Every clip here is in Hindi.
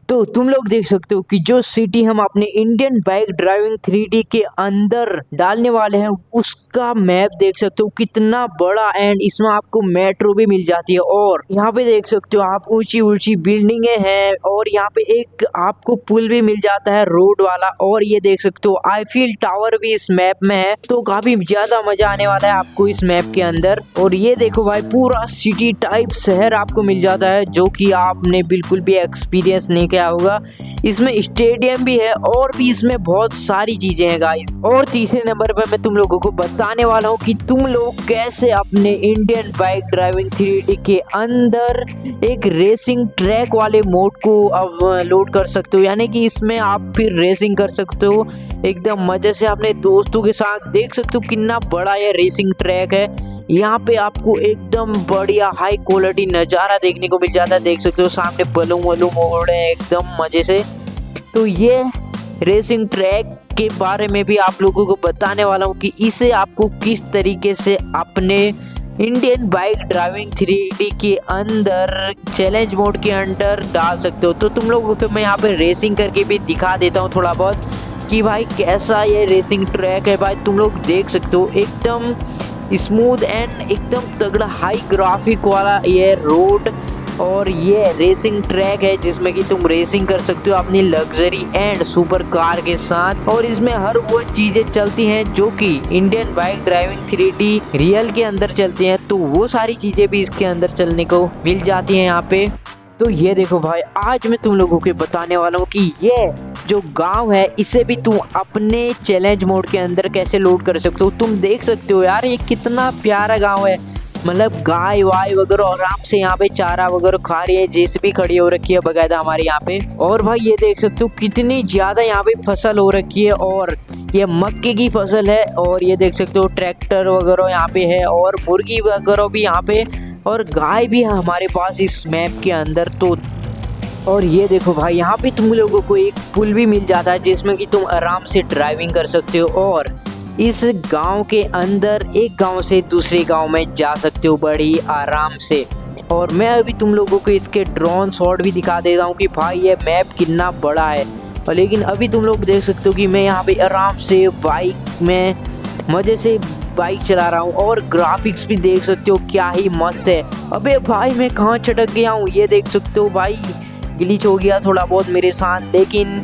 तो तुम लोग देख सकते हो कि जो सिटी हम अपने इंडियन बाइक ड्राइविंग 3D के अंदर डालने वाले हैं उसका मैप देख सकते हो कितना बड़ा। एंड इसमें आपको मेट्रो भी मिल जाती है और यहाँ पे देख सकते हो आप ऊंची ऊंची बिल्डिंगे हैं और यहाँ पे एक आपको पुल भी मिल जाता है रोड वाला। और ये देख सकते हो आईफिल टावर भी इस मैप में है, तो काफी ज्यादा मजा आने वाला है आपको इस मैप के अंदर। और ये देखो भाई पूरा सिटी टाइप शहर आपको मिल जाता है जो कि आपने बिल्कुल भी एक्सपीरियंस नहीं किया होगा। इसमें स्टेडियम भी है और भी इसमें बहुत सारी चीजें हैं गाइस। और तीसरे नंबर पर मैं तुम लोगों को बताने वाला हूँ कि तुम लोग कैसे अपने इंडियन बाइक ड्राइविंग 3D के अंदर एक रेसिंग ट्रैक वाले मोड को अब लोड कर सकते हो, यानी कि इसमें आप फिर रेसिंग कर सकते हो एकदम मजे से अपने दोस्तों के साथ। देख सकते हो कितना बड़ा ये रेसिंग ट्रैक है। यहाँ पे आपको एकदम बढ़िया हाई क्वालिटी नज़ारा देखने को मिल जाता है। देख सकते हो सामने बलून वलून उड़ रहे हैं एकदम मजे से। तो ये रेसिंग ट्रैक के बारे में भी आप लोगों को बताने वाला हूँ कि इसे आपको किस तरीके से अपने इंडियन बाइक ड्राइविंग 3D के अंदर चैलेंज मोड के अंदर डाल सकते हो। तो तुम लोगों को मैं यहाँ पे रेसिंग करके भी दिखा देता हूँ थोड़ा बहुत कि भाई कैसा ये रेसिंग ट्रैक है। भाई तुम लोग देख सकते हो एकदम स्मूथ एंड एकदम तगड़ा हाई ग्राफिक वाला ये रोड और ये रेसिंग ट्रैक है जिसमें कि तुम रेसिंग कर सकते हो अपनी लग्जरी एंड सुपर कार के साथ। और इसमें हर वो चीजें चलती हैं जो कि Indian bike driving 3D real के अंदर चलती हैं, तो वो सारी चीजें भी इसके अंदर चलने को मिल जाती हैं यहाँ पे। तो ये देखो भाई आज मैं तुम लोगों को बताने वाला हूँ कि ये जो गांव है इसे भी तुम अपने चैलेंज मोड के अंदर कैसे लोड कर सकते हो। तुम देख सकते हो यार ये कितना प्यारा गांव है, मतलब गाय वाय वगैरह आराम से यहाँ पे चारा वगैरह खा रही है। जेसीबी खड़ी हो रखी है बकायदा हमारे यहाँ पे। और भाई ये देख सकते हो कितनी ज्यादा यहाँ पे फसल हो रखी है और ये मक्के की फसल है। और ये देख सकते हो ट्रैक्टर वगैरह यहाँ पे है और मुर्गी वगैरह भी यहाँ पे और गाय भी है हमारे पास इस मैप के अंदर। तो और ये देखो भाई यहाँ पे तुम लोगों को एक पुल भी मिल जाता है जिसमें कि तुम आराम से ड्राइविंग कर सकते हो और इस गांव के अंदर एक गांव से दूसरे गांव में जा सकते हो बड़ी आराम से। और मैं अभी तुम लोगों को इसके ड्रोन शॉट भी दिखा देता हूँ कि भाई ये मैप कितना बड़ा है। और लेकिन अभी तुम लोग देख सकते हो कि मैं यहाँ पे आराम से बाइक में मज़े से बाइक चला रहा हूँ और ग्राफिक्स भी देख सकते हो क्या ही मस्त है। अबे भाई मैं कहाँ चटक गया हूँ, ये देख सकते हो भाई ग्लिच हो गया थोड़ा बहुत मेरे साथ, लेकिन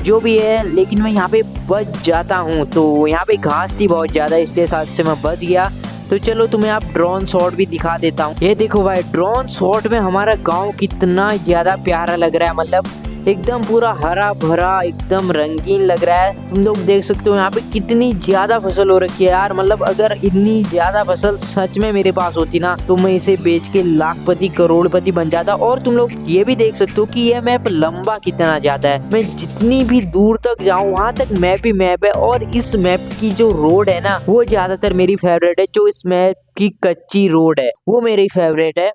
जो भी है लेकिन मैं यहाँ पे बच जाता हूँ। तो यहाँ पे घास थी बहुत ज़्यादा इसलिए साथ से मैं बच गया। तो चलो तुम्हें आप ड्रोन शॉट भी दिखा देता हूँ। ये देखो भाई ड्रोन शॉट में हमारा गांव कितना ज़्यादा प्यारा लग रहा है, मतलब एकदम पूरा हरा भरा एकदम रंगीन लग रहा है। तुम लोग देख सकते हो यहाँ पे कितनी ज्यादा फसल हो रखी है यार, मतलब अगर इतनी ज्यादा फसल सच में मेरे पास होती ना तो मैं इसे बेच के लाखपति करोड़पति बन जाता। और तुम लोग ये भी देख सकते हो कि यह मैप लंबा कितना ज्यादा है, मैं जितनी भी दूर तक जाऊँ वहां तक मैप ही मैप है। और इस मैप की जो रोड है ना वो ज्यादातर मेरी फेवरेट है, जो इस मैप की कच्ची रोड है वो मेरी फेवरेट है।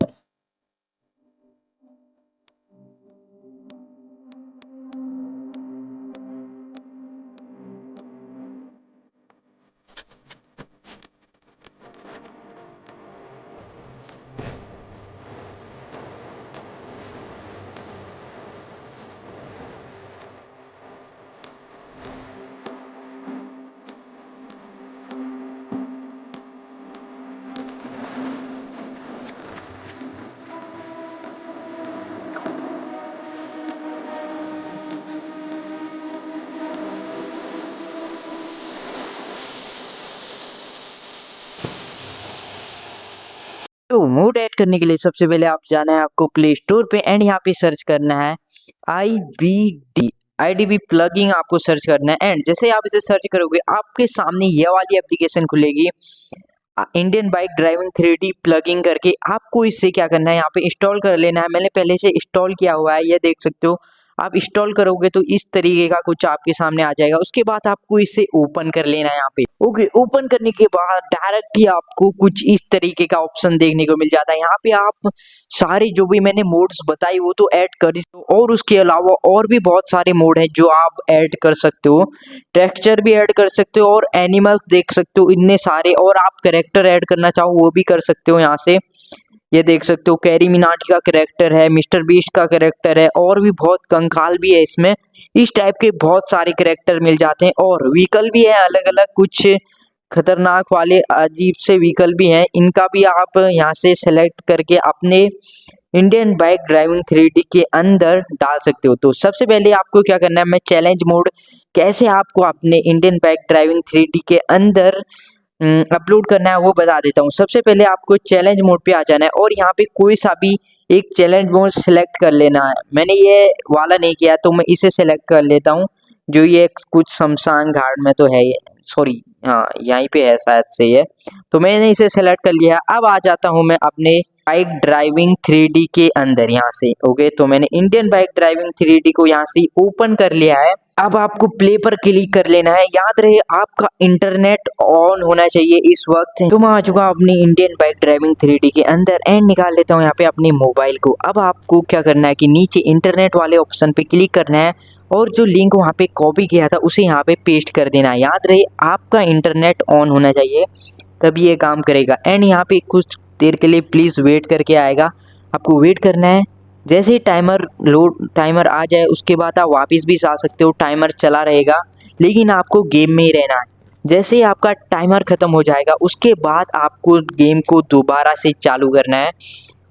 तो मूड ऐड करने के लिए सबसे पहले आप जाना है आपको प्ले स्टोर पे एंड यहाँ पे सर्च करना है IBD प्लगइन आपको सर्च करना है। एंड जैसे आप इसे सर्च करोगे आपके सामने ये वाली एप्लीकेशन खुलेगी Indian bike driving 3D plugin करके। आपको इससे क्या करना है यहाँ पे इंस्टॉल कर लेना है। मैंने पहले से इंस्टॉल किया हुआ है, ये देख सकते हो। आप इंस्टॉल करोगे तो इस तरीके का कुछ आपके सामने आ जाएगा। उसके बाद आपको इसे ओपन कर लेना है यहाँ पे। ओके ओपन करने के बाद डायरेक्ट ही आपको कुछ इस तरीके का ऑप्शन देखने को मिल जाता है। यहाँ पे आप सारे जो भी मैंने मोड्स बताई वो तो ऐड कर सकते हो और उसके अलावा और भी बहुत सारे मोड हैं जो आप ऐड कर सकते हो। टेक्सचर भी ऐड कर सकते हो और एनिमल्स देख सकते हो इतने सारे, और आप कैरेक्टर ऐड करना चाहो वो भी कर सकते हो यहाँ से। ये देख सकते हो कैरी मिनाटी का कैरेक्टर है, मिस्टर बीस्ट का कैरेक्टर है और भी बहुत कंकाल भी है इसमें। इस टाइप के बहुत सारे कैरेक्टर मिल जाते हैं और व्हीकल भी है अलग अलग, कुछ खतरनाक वाले अजीब से व्हीकल भी हैं। इनका भी आप यहाँ से सेलेक्ट करके अपने इंडियन बाइक ड्राइविंग 3D के अंदर डाल सकते हो। तो सबसे पहले आपको क्या करना है, मैं चैलेंज मोड कैसे आपको अपने इंडियन बाइक ड्राइविंग 3D के अंदर अपलोड करना है वो बता देता हूँ। सबसे पहले आपको चैलेंज मोड पे आ जाना है और यहाँ पे कोई सा भी एक चैलेंज मोड सिलेक्ट कर लेना है। मैंने ये वाला नहीं किया तो मैं इसे सिलेक्ट कर लेता हूँ, जो ये कुछ शमशान घाट में तो है ये, सॉरी हाँ यहीं पे है शायद से ये। तो मैंने इसे सेलेक्ट कर लिया। अब आ जाता हूँ मैं अपने बाइक ड्राइविंग 3D के अंदर यहाँ से। ओके, तो मैंने इंडियन बाइक ड्राइविंग 3D को यहाँ से ओपन कर लिया है। अब आपको प्ले पर क्लिक कर लेना है। याद रहे आपका इंटरनेट ऑन होना चाहिए इस वक्त। तो मैं आ चुका हूँ अपनी इंडियन बाइक ड्राइविंग 3D के अंदर एंड निकाल लेता हूँ यहाँ पे अपने मोबाइल को। अब आपको क्या करना है कि नीचे इंटरनेट वाले ऑप्शन पे क्लिक करना है और जो लिंक वहाँ पे कॉपी किया था उसे यहाँ पे पेस्ट कर देना है। याद रहे आपका इंटरनेट ऑन होना चाहिए तभी ये काम करेगा। एंड यहाँ पे कुछ देर के लिए प्लीज़ वेट करके आएगा, आपको वेट करना है। जैसे ही टाइमर आ जाए उसके बाद आप वापस भी आ सकते हो, टाइमर चला रहेगा लेकिन आपको गेम में ही रहना है। जैसे ही आपका टाइमर ख़त्म हो जाएगा उसके बाद आपको गेम को दोबारा से चालू करना है।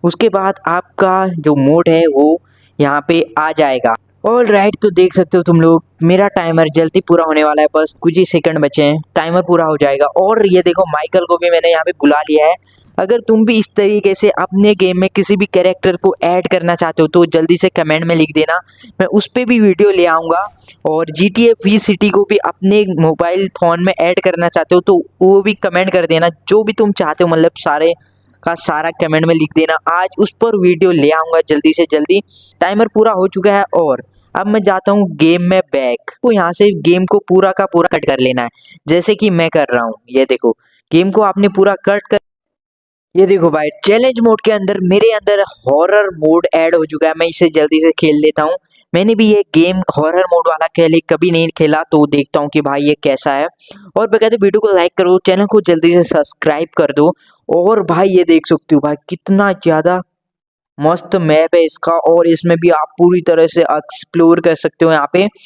उसके बाद आपका जो मोड है वो यहाँ पे आ जाएगा। ऑल राइट, तो देख सकते हो तुम लोग मेरा टाइमर जल्दी पूरा होने वाला है, बस कुछ ही सेकंड बचे हैं, टाइमर पूरा हो जाएगा। और ये देखो माइकल को भी मैंने यहाँ पे बुला लिया है। अगर तुम भी इस तरीके से अपने गेम में किसी भी कैरेक्टर को ऐड करना चाहते हो तो जल्दी से कमेंट में लिख देना, मैं उस पर भी वीडियो ले आऊँगा। और GTA V सिटी को भी अपने मोबाइल फ़ोन में ऐड करना चाहते हो तो वो भी कमेंट कर देना, जो भी तुम चाहते हो मतलब सारे का सारा कमेंट में लिख देना। आज उस पर वीडियो ले आऊँगा जल्दी से जल्दी। टाइमर पूरा हो चुका है और अब मैं जाता हूँ गेम में बैक। तो यहाँ से गेम को पूरा का पूरा कट कर लेना है जैसे कि मैं कर रहा हूँ। ये देखो गेम को आपने पूरा कट कर, ये देखो भाई चैलेंज मोड के अंदर मेरे अंदर हॉरर मोड ऐड हो चुका है। मैं इसे जल्दी से खेल लेता हूँ। मैंने भी ये गेम हॉरर मोड वाला कभी नहीं खेला तो देखता हूँ कि भाई ये कैसा है। और बकायदे वीडियो को लाइक करो, चैनल को जल्दी से सब्सक्राइब कर दो। और भाई ये देख सकते हो भाई कितना ज़्यादा मस्त मैप है इसका और इसमें भी आप पूरी तरह से एक्सप्लोर कर सकते हो यहाँ पे।